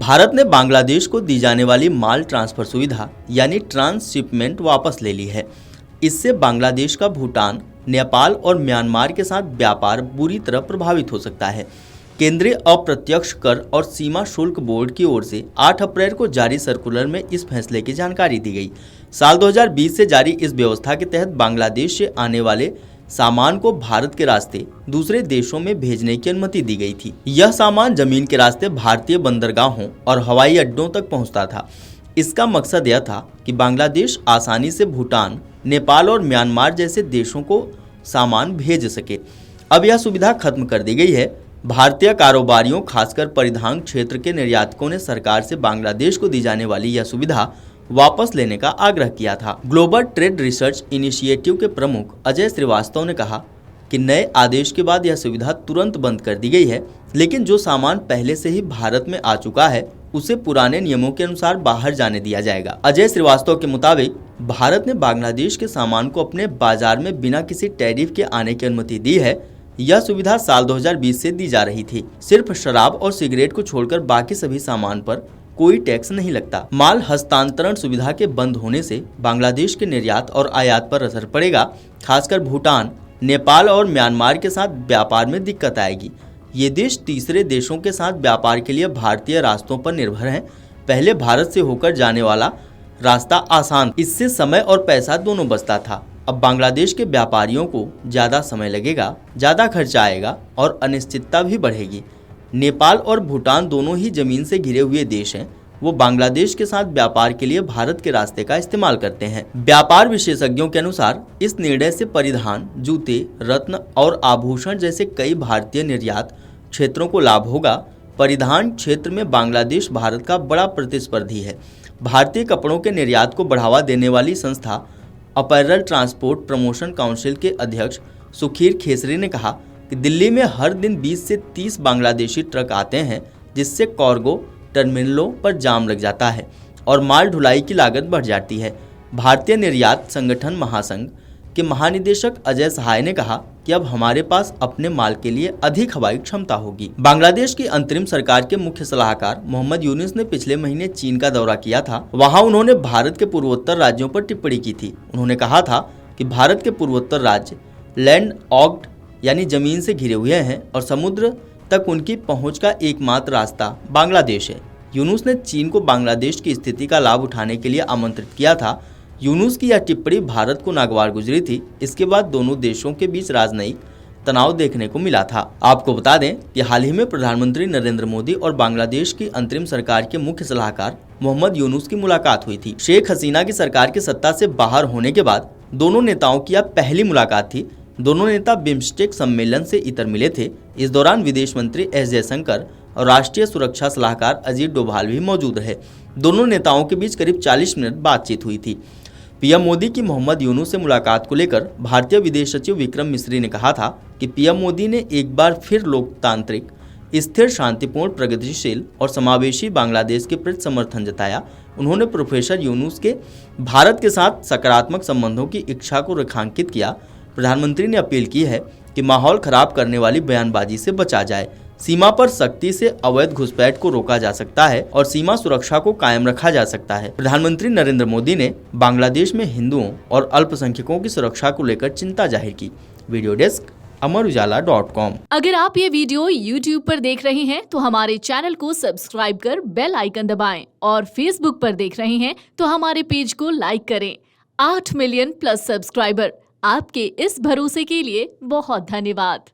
भारत ने बांग्लादेश को दी जाने वाली माल ट्रांसफर सुविधा यानी ट्रांसशिपमेंट वापस ले ली है। इससे बांग्लादेश का भूटान, नेपाल और म्यांमार के साथ व्यापार बुरी तरह प्रभावित हो सकता है। केंद्रीय अप्रत्यक्ष कर और सीमा शुल्क बोर्ड की ओर से 8 अप्रैल को जारी सर्कुलर में इस फैसले की जानकारी दी गई। साल 2020 से जारी इस व्यवस्था के तहत बांग्लादेश से आने वाले सामान को भारत के रास्ते दूसरे देशों में भेजने की अनुमति दी गई थी। यह सामान जमीन के रास्ते भारतीय बंदरगाहों और हवाई अड्डों तक पहुंचता था। इसका मकसद यह था कि बांग्लादेश आसानी से भूटान, नेपाल और म्यांमार जैसे देशों को सामान भेज सके। अब यह सुविधा खत्म कर दी गई है। भारतीय कारोबारियों, खासकर परिधान क्षेत्र के निर्यातकों ने सरकार से बांग्लादेश को दी जाने वाली यह सुविधा वापस लेने का आग्रह किया था। ग्लोबल ट्रेड रिसर्च इनिशिएटिव के प्रमुख अजय श्रीवास्तव ने कहा कि नए आदेश के बाद यह सुविधा तुरंत बंद कर दी गई है, लेकिन जो सामान पहले से ही भारत में आ चुका है उसे पुराने नियमों के अनुसार बाहर जाने दिया जाएगा। अजय श्रीवास्तव के मुताबिक भारत ने बांग्लादेश के सामान को अपने बाजार में बिना किसी टैरिफ के आने की अनुमति दी है। यह सुविधा साल 2020 से दी जा रही थी। सिर्फ शराब और सिगरेट को छोड़कर बाकी सभी सामान पर कोई टैक्स नहीं लगता। माल हस्तांतरण सुविधा के बंद होने से बांग्लादेश के निर्यात और आयात पर असर पड़ेगा। खासकर भूटान, नेपाल और म्यांमार के साथ व्यापार में दिक्कत आएगी। ये देश तीसरे देशों के साथ व्यापार के लिए भारतीय रास्तों पर निर्भर हैं। पहले भारत से होकर जाने वाला रास्ता आसान, इससे समय और पैसा दोनों बचता था। अब बांग्लादेश के व्यापारियों को ज़्यादा समय लगेगा, ज़्यादा खर्चा आएगा और अनिश्चितता भी बढ़ेगी। नेपाल और भूटान दोनों ही जमीन से घिरे हुए देश हैं। वो बांग्लादेश के साथ व्यापार के लिए भारत के रास्ते का इस्तेमाल करते हैं। व्यापार विशेषज्ञों के अनुसार इस निर्णय से परिधान, जूते, रत्न और आभूषण जैसे कई भारतीय निर्यात क्षेत्रों को लाभ होगा। परिधान क्षेत्र में बांग्लादेश भारत का बड़ा प्रतिस्पर्धी है। भारतीय कपड़ों के निर्यात को बढ़ावा देने वाली संस्था अपैरल ट्रांसपोर्ट प्रमोशन काउंसिल के अध्यक्ष सुखीर खेसरी ने कहा कि दिल्ली में हर दिन 20 से 30 बांग्लादेशी ट्रक आते हैं, जिससे कार्गो टर्मिनलों पर जाम लग जाता है और माल ढुलाई की लागत बढ़ जाती है। भारतीय निर्यात संगठन महासंघ के महानिदेशक अजय सहाय ने कहा कि अब हमारे पास अपने माल के लिए अधिक हवाई क्षमता होगी। बांग्लादेश की अंतरिम सरकार के मुख्य सलाहकार मोहम्मद यूनुस ने पिछले महीने चीन का दौरा किया था। वहां उन्होंने भारत के पूर्वोत्तर राज्यों पर टिप्पणी की थी। उन्होंने कहा था कि भारत के पूर्वोत्तर राज्य लैंड ऑक्ड यानी जमीन से घिरे हुए हैं और समुद्र तक उनकी पहुंच का एकमात्र रास्ता बांग्लादेश है। यूनुस ने चीन को बांग्लादेश की स्थिति का लाभ उठाने के लिए आमंत्रित किया था। यूनुस की यह टिप्पणी भारत को नागवार गुजरी थी। इसके बाद दोनों देशों के बीच राजनयिक तनाव देखने को मिला था। आपको बता दें कि हाल ही में प्रधानमंत्री नरेंद्र मोदी और बांग्लादेश की अंतरिम सरकार के मुख्य सलाहकार मोहम्मद यूनुस की मुलाकात हुई थी। शेख हसीना की सरकार की सत्ता से बाहर होने के बाद दोनों नेताओं की यह पहली मुलाकात थी। दोनों नेता बिम्स्टेक सम्मेलन से इतर मिले थे। इस दौरान विदेश मंत्री एस जयशंकर और राष्ट्रीय सुरक्षा सलाहकार अजीत डोभाल भी मौजूद रहे। दोनों नेताओं के बीच करीब 40 मिनट बातचीत हुई थी। पीएम मोदी की मोहम्मद यूनुस से मुलाकात को लेकर भारतीय विदेश सचिव विक्रम मिस्री ने कहा था कि पीएम मोदी ने एक बार फिर लोकतांत्रिक, स्थिर, शांतिपूर्ण, प्रगतिशील और समावेशी बांग्लादेश के प्रति समर्थन जताया। उन्होंने प्रोफेसर यूनुस के भारत के साथ सकारात्मक संबंधों की इच्छा को रेखांकित किया। प्रधानमंत्री ने अपील की है कि माहौल खराब करने वाली बयानबाजी से बचा जाए। सीमा पर सख्ती से अवैध घुसपैठ को रोका जा सकता है और सीमा सुरक्षा को कायम रखा जा सकता है। प्रधानमंत्री नरेंद्र मोदी ने बांग्लादेश में हिंदुओं और अल्पसंख्यकों की सुरक्षा को लेकर चिंता जाहिर की। वीडियो डेस्क अमरउजाला.com। अगर आप ये वीडियो YouTube पर देख रहे हैं तो हमारे चैनल को सब्सक्राइब कर बेल आइकन दबाएं और Facebook पर देख रहे हैं तो हमारे पेज को लाइक करें। 8 मिलियन प्लस सब्सक्राइबर, आपके इस भरोसे के लिए बहुत धन्यवाद।